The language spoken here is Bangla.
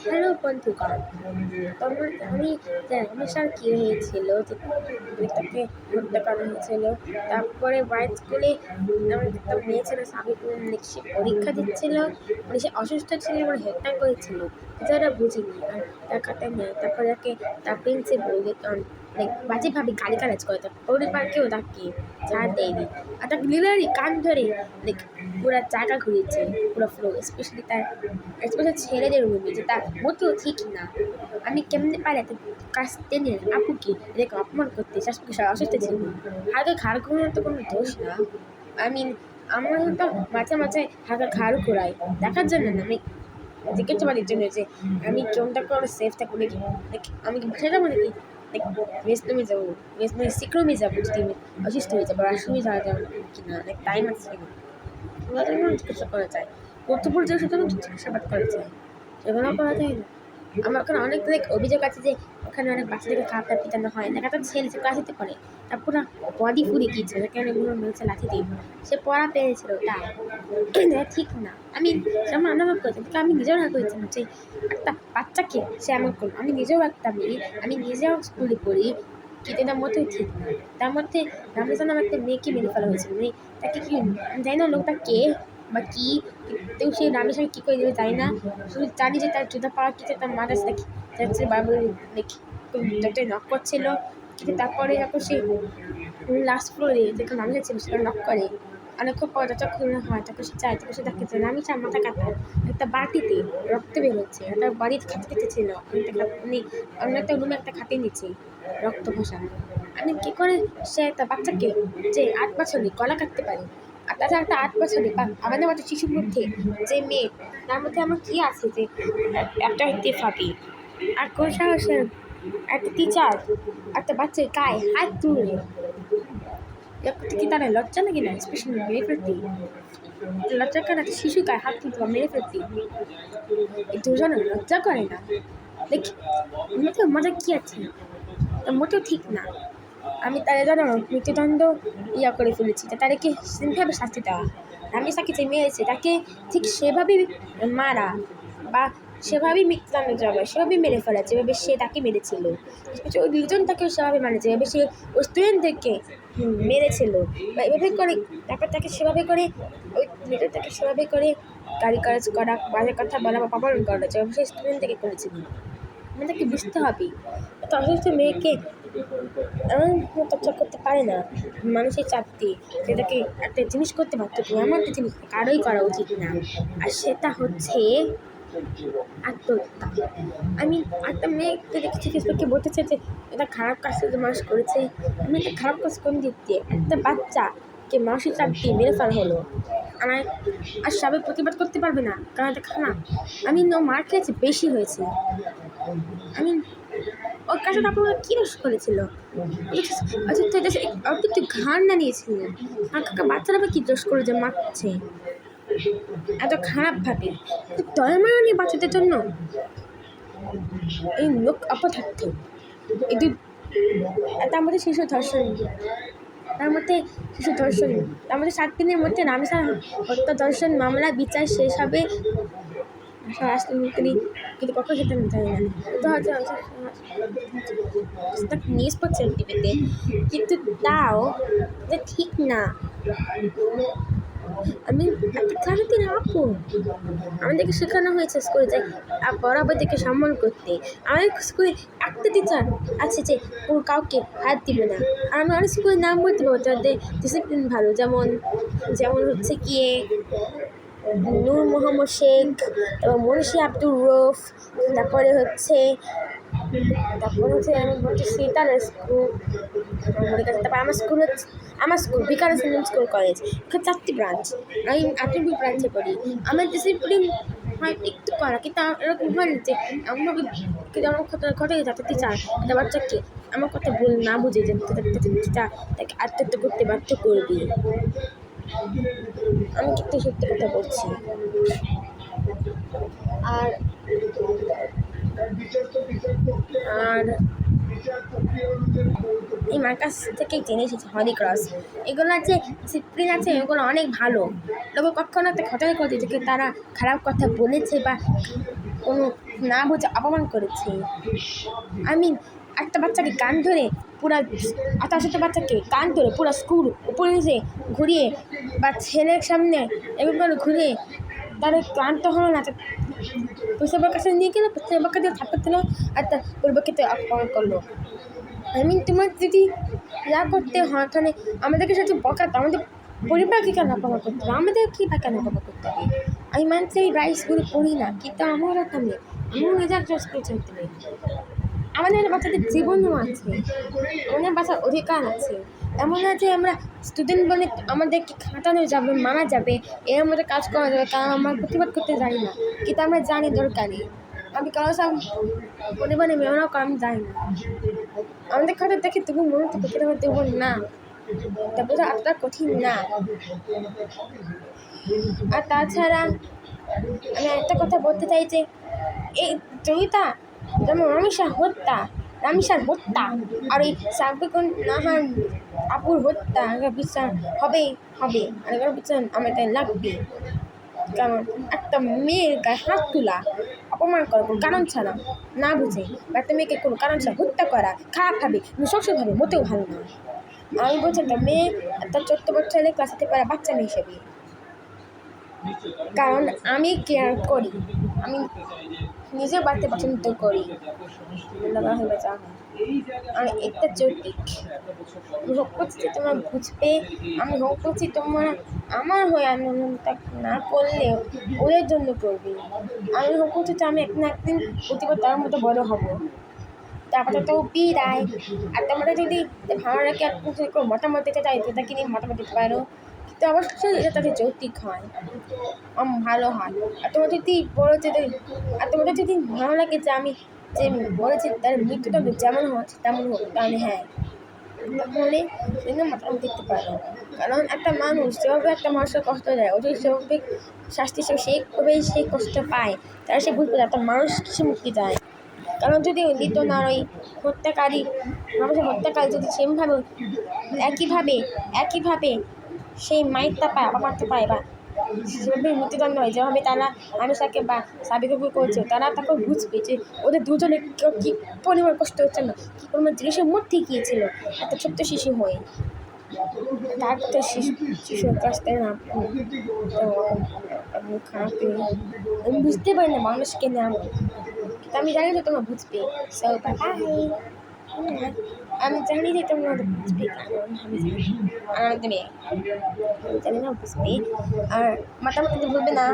হ্যালো বন্ধুগণ, তোমার আমি রমেশার কী হয়েছিল যে তাকে হত্যা করা হয়েছিল। তারপরে বাইরে স্কুলে আমার একটা মেয়ে ছিল সাবিক, সে পরীক্ষা দিচ্ছিল, মানে সে অসুস্থ ছিল, মানে হত্যা করেছিল, যেটা বুঝিনি। আর তার খাতায় নেই। তারপরে তার প্রিন্সিপাল বাজেভাবে গালিগালাজ করে, তার পরিবারকেও তাকে ছাড় দেয়নি। আর তাকে লিটারালি কান ধরে পুরো জায়গা ঘুরিয়েছে, পুরো ফ্লো, স্পেশালি ছেলেদের রুমে, যেটা মোটেও ঠিক না। আমি কেমনে পারি এত ক্লাস 10-এর আপুকে এদেরকে অপমান করতে? সবাই অসুস্থ ছিল, হাতে ঘাড় ঘোরানোর তো কোনো দোষ না। আমার তো মাঝে মাঝে হাতে ঘাড় ঘোরাই দেখার জন্য না, আমি জিজ্ঞাসাবাদের জন্য যে আমি কোনটা করে সেফ থাকবো নাকি, আমি কি বসে যাবো নাকি, রেস্টরুমে যাবো, সিক রুমে যাবো যদি আমি অসুস্থ হয়ে যাবো, ওয়াশরুমে যাওয়া যাবো কি না, টাইম আছে কিনা, ওগুলো জিজ্ঞাসা করা যায়। কর্তব্য সেটা জিজ্ঞাসাবাদ করা যায়, সেগুলো করা যায় না। আমার ওখানে অনেক অভিযোগ আছে যে ওখানে অনেক বাচ্চাদেরকে খাবার পিটানো হয়। দেখা যাচ্ছে ছেলে ক্লাস দিতে পারে, তার পুরো বডি ফুলে গিয়েছে, সেখানে মেরেছে লাঠি দিয়ে, সে পড়া পেরেছিল, ওটা ঠিক না। আমি যেমন অনুভব করেছি, আমি নিজেও না করেছিলাম যে একটা বাচ্চাকে সে এমন করলো। আমি নিজেও একটা মেয়ে, আমি নিজেও স্কুলে পড়ি, কিন্তু তার মধ্যে ঠিক না। তার মধ্যে রামজান আমার একটা মেয়েকে মেরে ফেলা হয়েছিল, মানে তাকে কি আমি জানি না লোকটা কে বা কী, কিন্তু সে নামের সঙ্গে কী করে দেবে জানি না, শুধু জানি যে তার জুতা পাওয়া কিছু তার মাদার্স যাচ্ছে বারবার নক করছিল। কিন্তু তারপরে যখন সে লাস্ট ফ্লোরে যেখানে নামিয়ে ছিল সেখানে নক করে, অনেকক্ষণ পর যতক্ষণ হয় তখন সে চায়, তখন সে দেখেছে নামিসার মাথা কাটা, একটা বাটিতে রক্ত বেরোচ্ছে, একটা বাড়ির খাতে ছিল, অন্য একটা রুমে একটা খাতে নিচ্ছে রক্ত ঘষা। আমি কী করে সে একটা বাচ্চাকে যে 8 বছরে গলা কাটতে পারে, আর তাছাড়া একটা 8 বছরে বা আমাদের মতো শিশুর মধ্যে যে মেয়ে, তার মধ্যে আমার কী আছে যে একটা হইতে ফাঁপি, আর কোন সাহসে একটা টিচার একটা বাচ্চার গায়ে হাত তুলে কি তারা লজ্জা লাগে না? স্পেশালি মেরে ফেলতে লজ্জা করে না, শিশু গায়ে হাত তুলতে বা মেরে ফেলতে এই দুজনে লজ্জা করে না? দেখি মোটেও মজা কী আছে, মোটেও ঠিক না। আমি তাদের জন্য মৃত্যুদণ্ড করে ফেলেছি, তাদেরকে সেভাবে শাস্তি দেওয়া। আমি তাকে যে মেরেছে তাকে ঠিক সেভাবেই মারা, বা সেভাবেই মৃত্যুদণ্ড দেওয়া, সেভাবেই মেরে ফেলা, যেভাবে সে তাকে মেরেছিল। ওই দুজন তাকে সেভাবে মানেছে, যেভাবে সে ওই স্টুডেন্টদেরকে মেরেছিল, বা এভাবে করে তারপর তাকে সেভাবে করে ওই তাকে সেভাবে করে গালিগালাজ করা, বাজে কথা বলা বা অপমান করা, যেভাবে সে স্টুডেন্টদেরকে করেছিল। আমি তাকে বুঝতে হবে এত অসুস্থ মেয়েকে এমন টর্চার করতে পারে না মানুষের চাপ দিয়ে, সেটাকে একটা জিনিস করতে পারতো, এমন একটা জিনিস কারোই করা উচিত না, আর সেটা হচ্ছে আত্মহত্যা। আমি একটা মেয়েকে দেখেছি ফেসবুকে বলতেছে যে এটা খারাপ কাজ মানুষ করেছে। আমি একটা খারাপ কাজ কোন দিক দিয়ে, একটা বাচ্চাকে মানসিক চাপ দিয়ে মেরে ফেলা হলো, আর সবাই প্রতিবাদ করতে পারবে না কারণ এটা খারাপ। আমি মার খেয়েছি, বেশি হয়েছে। আমি ওর কাছে আপনারা কী দোষ করেছিল? অত ঘাড় না নিয়েছিলেন, আর কাকা বাচ্চারা কী দোষ করে যে মারছে এত খারাপভাবে? দয়া মায়া নেই বাচ্চাদের জন্য? এই লোক অপদার্থ, এই তার মধ্যে শিশু ধর্ষণ, তার মধ্যে 7 দিনের মধ্যে রামসার হত্যা ধর্ষণ মামলা বিচার শেষ হবে স্বরাষ্ট্রমন্ত্রী, কিন্তু কখন সেটা জানি না, তো হয়তো নিউজ পড়ছে টিভিতে, কিন্তু তাও যে ঠিক না। আমি একটা ক্লাসে 3 আপু, আমাদেরকে শেখানো হয়েছে স্কুলে যে বরাবরদেরকে সম্মান করতে। আমাদের স্কুলে একটা টিচার আছে যে কাউকে হাত দিবে না, আর আমি অনেক স্কুলের নাম বলতে পারবো তাদের ডিসিপ্লিন ভালো, যেমন হচ্ছে গিয়ে নূর মোহাম্মদ শেখ, এবং মনীষী আব্দুর রৌফ, তারপরে হচ্ছে আমি বলছি সীতার স্কুল, তারপর আমার স্কুল বিকাশ স্কুল কলেজ, এখানে 4টি ব্রাঞ্চ, আমি 8টি ব্রাঞ্চে পড়ি। আমার ডিসিপ্লিন হয় একটু করা, কিন্তু এরকম হয় না যে এমনভাবে আমার ঘটে যাতে টিচার একটা বাচ্চাকে আমার কথা না বুঝে যে টিচার তাকে আত্মহত্যা করতে বাধ্য করবি। আমি কিন্তু সত্যি কথা বলছি। আর এই মার কাছ থেকেই জেনে এসেছি হলি ক্রস, এগুলো আছে ডিসিপ্লিন আছে, এগুলো অনেক ভালো। লোক কখনো একটা ঘটনা করতে যে তারা খারাপ কথা বলেছে বা কোনো না বুঝে অপমান করেছে। আমি একটা বাচ্চাকে কান ধরে পুরা 28টা বাচ্চাকে কান ধরে পুরা স্কুল উপরে নিচে ঘুরিয়ে বা ছেলের সামনে এরকম করে ঘুরিয়ে তাদের ক্লান্ত হলো না, প্রিন্সিপালের কাছে নিয়ে গেলো, প্রিন্সিপালকে দিয়ে থাপ্পড় দিল আর তার পরিবারকে অপমান করলো। তোমার যদি ইয়া করতে হয় তাহলে আমাদেরকে সাথে বকাতো, আমাদের পরিবারকে কেন অপমান করতে হবে, আমাদের কী বা কেন অপমান করতে হবে? আমি মানছি এই রাইসগুলো পড়ি না, কিন্তু আমারও একটা মেয়ে, আমিও নিজের চয়েস করে চলতে হবে। আমাদের বাচ্চাদের জীবনও আছে, আমাদের বাচ্চার অধিকার আছে। এমন না যে আমরা স্টুডেন্ট বলে আমাদেরকে খাটানো যাবে, মানা যাবে, এর মধ্যে কাজ করা যাবে, কারণ আমরা প্রতিবাদ করতে জানি না, কিন্তু আমরা জানি দরকারি। আমি কারো সব পরিবারে মেয়েরাও কারণ জানি না, আমাদের খাতা দেখে তবু মনে তো পেতে হবে দেবো না, তা বোঝা এতটা কঠিন না। আর তাছাড়া আমি একটা কথা বলতে চাই যে এই জয়িতা যেমন রামিসার হত্যা আর এই সাবিকুন নাহার আপুর হত্যা বিচার হবেই হবে, আর এবার বিচার আমার তাই লাগবে। কারণ একটা মেয়ের গায়ে হাত তোলা, অপমান করা কোনো কারণ ছাড়া, না বুঝে বা একটা মেয়েকে কোনো কারণ ছাড়া হত্যা করা খারাপভাবে, নৃশংসভাবে মোটেও ভালো না। আমি বলছি একটা মেয়ে, একটা 14 বছর ছেলে ক্লাস 8 পড়া বাচ্চা মেয়ে হিসেবে, কারণ আমি কেয়ার করি, আমি নিজেও বাড়তে পছন্দ করি, আমি একটা যৌতিক হোক করছি তোমরা বুঝবে, আমি হোক করছি তোমরা আমার হয়ে আনন্দটা না করলে ওদের জন্য করবে। আমি হোক করছি তো আমি একদিন প্রতিবার তার মতো বড় হবো, তারপরে তো বিদায়। আর তোমরা যদি ভালো লাগে মতামত দিতে চাই তাকে নিয়ে মতামত দিতে পারো, কিন্তু অবশ্যই এটা তাদের যৌক্তিক হয়, ভালো হয়। আর তোমার যদি বলেছে আর তোমাদের যদি ভালো লাগে যে আমি যে বলেছি তার মৃত্যুটা যেমন হচ্ছে তেমন হোক, তাহলে হ্যাঁ তাহলে মতামত দিতে পারো। কারণ একটা মানুষ যেভাবে একটা মানুষের কষ্ট দেয়, ওদের সেভাবে শাস্তি সেইভাবেই সে কষ্ট পায়, তারা সে বুঝবে একটা মানুষ কিছু মুক্তি দেয়। কারণ যদি দিত না ওই হত্যাকারী মানুষের হত্যাকারী যদি সেমভাবে একইভাবে সেই মাইরটা পায়, অপমানটা পায় বা সেভাবে মৃত্যুদণ্ড হয়, যেভাবে তারা আনুষাকে বা সাবিকাকে করছে, তারা তখন বুঝবে যে ওদের দুজনে কী পরিমাণ কষ্ট হচ্ছে না, কী পরিমাণ জিনিসের মধ্যে গিয়েছিল একটা ছোট্ট শিশু হয়ে। তারপর তো শিশুর কাছ থেকে না খারাপ আমি বুঝতে পারি না মানুষকে না, কিন্তু আমি জানি যে তোমরা বুঝবে। সো বাই, আমি জানি যে তোমরা বুঝবে, কারণ আমি জানি না বুঝবে। আর মতামত বলবে না।